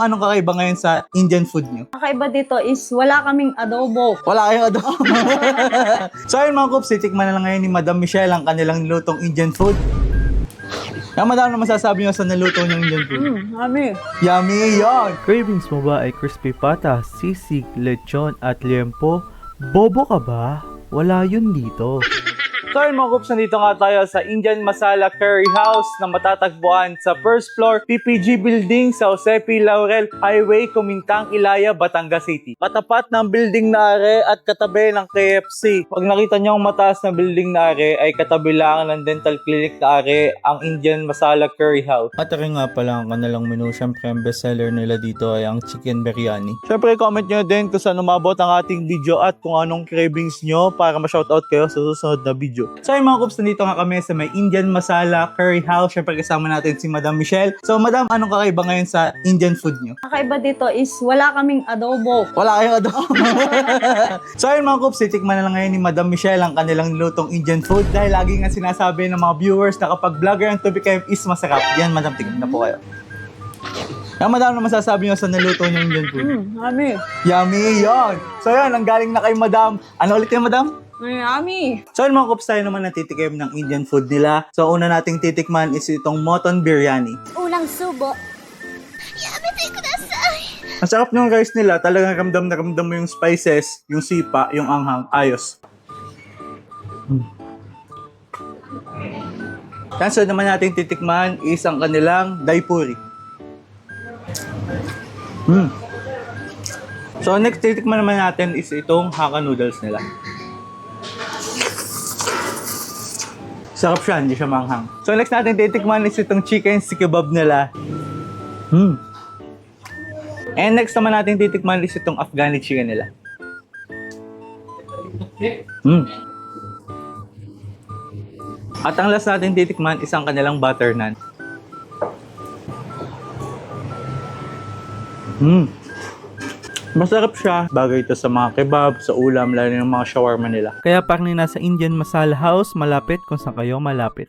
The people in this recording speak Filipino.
Anong kakaiba ngayon sa Indian food nyo? Kakaiba dito is wala kaming adobo. Wala kayong adobo. So ayun mga Kups, titikman na lang ngayon ni Madam Michelle ang kanilang nilutong Indian food. Kaya madam, na masasabi nyo sa naluto niyong Indian food? Mami. Yummy yun! Cravings mo ba ay crispy pata, sisig, lechon at liempo? Bobo ka ba? Wala yun dito. So ayun mga Kups, nandito nga tayo sa Indian Masala Curry House na matatagpuan sa first floor PPG Building sa Jose P. Laurel Highway, Kumintang, Ilaya, Batangas City. Katapat ng building na are at katabi ng KFC. Pag nakita niyo ang mataas na building na are ay katabi lang ng dental clinic na are ang Indian Masala Curry House. At rin nga pala ang kanilang menu, syempre ang bestseller nila dito ay ang chicken biryani. Syempre comment nyo din kung saan umabot ang ating video at kung anong cravings nyo para ma-shoutout kayo sa susunod na video. So ay mga Kups, nandito nga kami sa may Indian Masala Curry House. Syempre kasama natin si Madam Michelle. So Madam, anong kakaiba ngayon sa Indian food nyo? Kakaiba dito is wala kaming adobo. Wala kayong adobo. So ayun mga Kups, titikman na lang ngayon ni Madam Michelle ang kanilang nilutong Indian food. Dahil lagi nga sinasabi ng mga viewers na kapag vlogger ang tubig kayo is masarap. Yan Madam, tignan na po kayo. Kaya Madam, na masasabi nyo sa naluto niyong Indian food? Mami. Yummy yun! So yun, ang galing na kay Madam. Ano ulit yung Madam? Mami. So yun mga Kups, tayo naman natitikim ng Indian food nila. So una nating titikman is itong mutton biryani. Unang subo. Yamete kudasai. Ang sarap ng rice nila, talagang ramdam na ramdam mo yung spices, yung sipa, yung anghang, ayos. Yan, so naman nating titikman is ang kanilang daipuri. So next titikman naman natin is itong Hakka noodles nila. Sarap siya, hindi siya manghang. So next natin titikman is itong chicken kebab nila. And next naman natin titikman is itong Afghani chicken nila. At ang last natin titikman is ang kanilang butter naan. Masarap siya. Bagay ito sa mga kebab, sa ulam, lalo ng mga shawarma nila. Kaya parang nasa Indian Masala House, malapit kung saan kayo malapit.